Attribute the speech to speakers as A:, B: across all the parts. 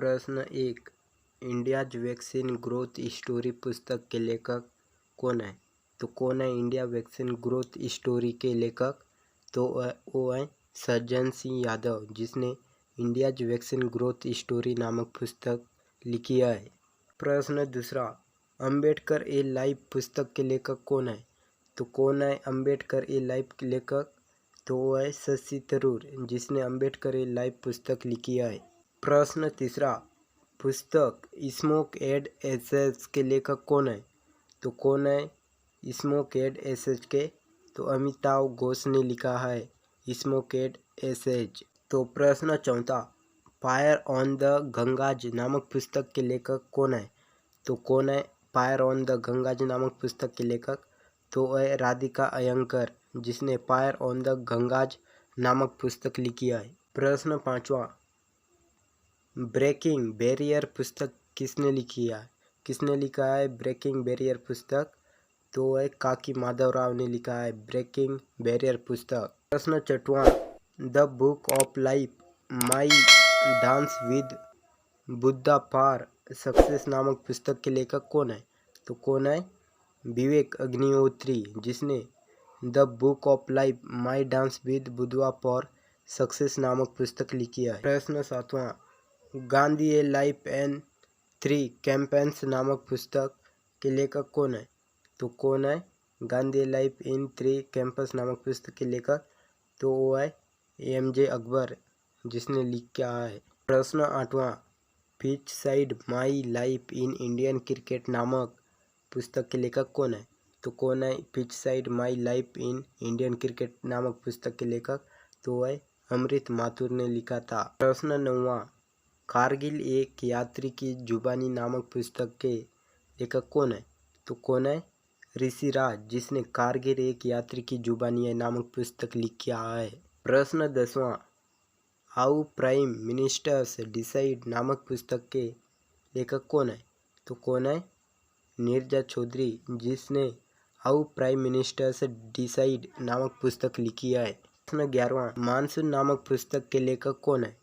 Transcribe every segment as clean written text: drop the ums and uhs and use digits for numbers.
A: प्रश्न 1, India's vaccine growth story पुस्तक के लेखक कौन है? तो कौन है इंडिया वैक्सीन ग्रोथ स्टोरी के लेखक? तो वो है सज्जन सिंह यादव, जिसने इंडियाज वैक्सीन ग्रोथ स्टोरी नामक पुस्तक लिखी है। प्रश्न दूसरा, अंबेडकर ए लाइफ पुस्तक के लेखक कौन है? तो कौन है अंबेडकर ए लाइफ के लेखक? तो वो है शशि थरूर, जिसने अंबेडकर ए लाइफ पुस्तक लिखी है। प्रश्न तीसरा, पुस्तक स्मोक एंड एसेज के लेखक कौन है? तो कौन है स्मोक एंड एसेज के? तो अमिताव घोष ने लिखा है स्मोक एंड एसेज। तो प्रश्न चौथा, फायर ऑन द गंगाज नामक पुस्तक के लेखक कौन है? तो कौन है फायर ऑन द गंगाज नामक पुस्तक के लेखक? तो वह राधिका अयंकर, जिसने फायर ऑन द गंगाज नामक पुस्तक लिखी है। प्रश्न पांचवा, ब्रेकिंग बैरियर पुस्तक किसने लिखी है? किसने लिखा है ब्रेकिंग बैरियर पुस्तक? तो वह काकी माधवराव ने लिखा है ब्रेकिंग बैरियर पुस्तक। प्रश्न छठवां, the book of life my dance with Buddha for success नामक पुस्तक के लेखक कौन है? तो कौन है विवेक अग्निहोत्री, जिसने the book of life my dance with Buddha for success नामक पुस्तक लिखी है। प्रश्न सातवां, गांधी ए लाइफ एंड 3 कैंपेन्स नामक पुस्तक के लेखक कौन है? तो कौन है गांधी ए लाइफ इन 3 कैंपस नामक पुस्तक के लेखक? तो वो है एमजे अकबर, जिसने लिखा है। प्रश्न आठवां, pitch side my life in Indian cricket नामक पुस्तक के लेखक कौन है? तो कौन है pitch side my life in Indian cricket नामक पुस्तक के लेखक? तो वह अमृत माथुर ने लिखा था। प्रश्न नौवां, कारगिल एक यात्री की जुबानी नामक पुस्तक के लेखक कौन है? तो कौन है ऋषिराज, जिसने कारगिल एक यात्री की जुबानी है नामक पुस्तक लिखा है। प्रश्न 10वां, हाउ प्राइम मिनिस्टर्स डिसाइड नामक पुस्तक के लेखक कौन है? तो कौन है नीरजा चौधरी, जिसने हाउ प्राइम मिनिस्टर्स डिसाइड नामक पुस्तक लिखी है। प्रश्न 11वां, मानसून नामक पुस्तक के लेखक कौन है?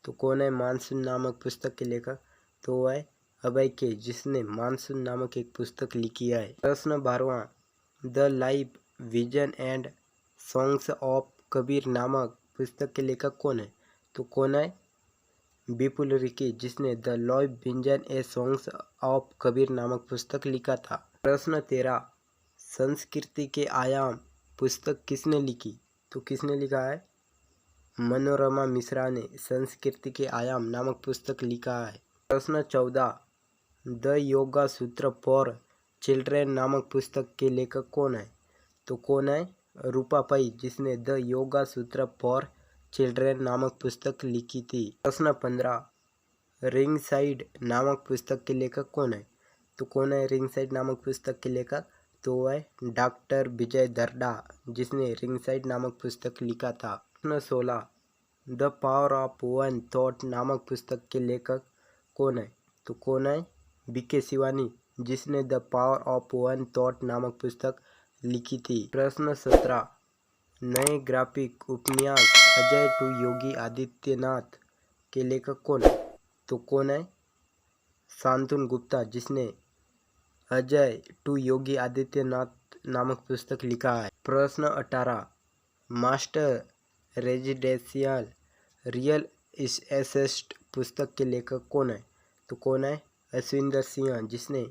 A: तो कौन है मानसून नामक पुस्तक के लेखक? तो वह है अभय के, जिसने मानसून नामक एक पुस्तक लिखी है। प्रश्न 12वां, the life vision and songs of Kabir नामक पुस्तक के लेखक कौन है? तो कौन है विपुल रिकी, जिसने the life vision a songs of Kabir नामक पुस्तक लिखा था। प्रश्न 13, संस्कृति के आयाम पुस्तक किसने लिखी? तो किसने लिखा है मनोरमा मिश्रा ने संस्कृति के आयाम नामक पुस्तक लिखा है। प्रश्न 14, द योगा सूत्र फॉर चिल्ड्रेन नामक पुस्तक के लेखक कौन है? तो कौन है रूपा पई, जिसने द योगा सूत्र फॉर चिल्ड्रेन नामक पुस्तक लिखी थी। प्रश्न 15, रिंग साइड नामक पुस्तक के लेखक कौन है? तो कौन है रिंग साइड नामक पुस्तक के लेखक? तो वह है डॉक्टर विजय दर्डा, जिसने रिंग साइड नामक पुस्तक लिखा था। प्रश्न 16, the power of one thought नामक पुस्तक के लेखक कौन है? तो कौन है बीके शिवानी, जिसने the power of one thought नामक पुस्तक लिखी थी। प्रश्न 17, नए ग्राफिक उपन्यास अजय टू योगी आदित्यनाथ के लेखक कौन है? तो कौन है शांतनु गुप्ता, जिसने अजय टू योगी आदित्यनाथ नामक पुस्तक लिखा है। प्रश्न 18, मास्टर रेजिडेंशियल रियल एस्टेट पुस्तक के लेखक कौन है? तो कौन है अश्विंदर सिंह, जिसने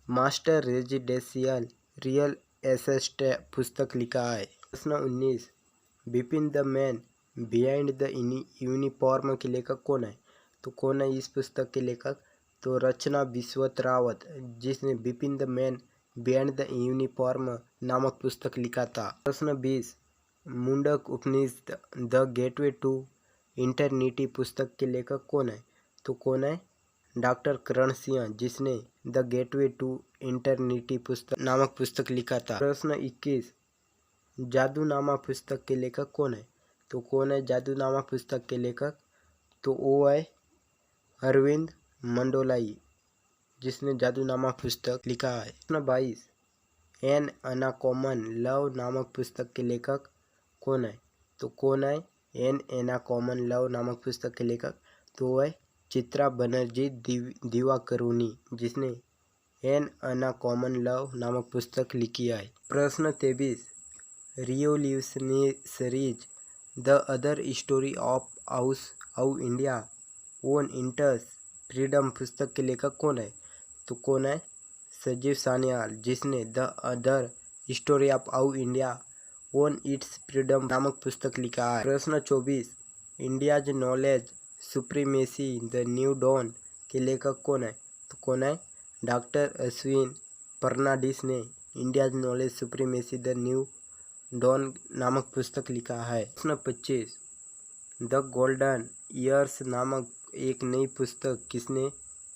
A: मास्टर रेजिडेंशियल रियल एस्टेट पुस्तक लिखा है। प्रश्न 19, Bipin the man behind the uniform के लेखक कौन है? तो कौन है इस पुस्तक के लेखक? तो रचना बिस्वत रावत, जिसने Bipin the man behind the uniform नामक पुस्तक लिखा था। प्रश्न 20, मुंडक उपनिषद द गेटवे टू इंटरनिटी पुस्तक के लेखक कौन है? तो कौन है डॉक्टर करण सिंह, जिसने द गेटवे टू इंटरनिटी पुस्तक नामक पुस्तक लिखा था। प्रश्न 21, जादूनामा पुस्तक के लेखक कौन है? तो कौन है जादूनामा पुस्तक के लेखक? तो वो है अरविंद मंडोलाई, जिसने जादूनामा पुस्तक लिखा है। प्रश्न 22, एन अनकॉमन लव नामक पुस्तक के लेखक कौन है? तो कौन है एन अनकॉमन लव नामक पुस्तक के लेखक? तो वह चित्रा बनर्जी दिवाकरुणी, जिसने एन अनकॉमन लव नामक पुस्तक लिखी है। प्रश्न 23, revolutionaries the other story of how India won its freedom पुस्तक के लेखक कौन है? तो कौन है? संजीव सान्याल, जिसने the other story of how India won its freedom नामक पुस्तक लिखा है। प्रश्न 24, India's knowledge supremacy the new dawn के लेखक कौन है? तो कौन है? डॉक्टर अश्विन फर्नांडिस ने India's knowledge supremacy the new dawn नामक पुस्तक लिखा है। प्रश्न 25, द गोल्डन ईयर्स नामक एक नई पुस्तक किसने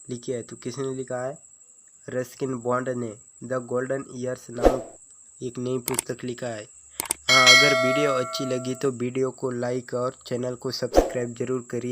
A: लिखी है? तो किसने लिखा है? रस्किन बॉन्ड ने द गोल्डन ईयर्स नामक एक नई पुस्तक लिखा है। हाँ, अगर वीडियो अच्छी लगी तो वीडियो को लाइक और चैनल को सब्सक्राइब जरूर करिए।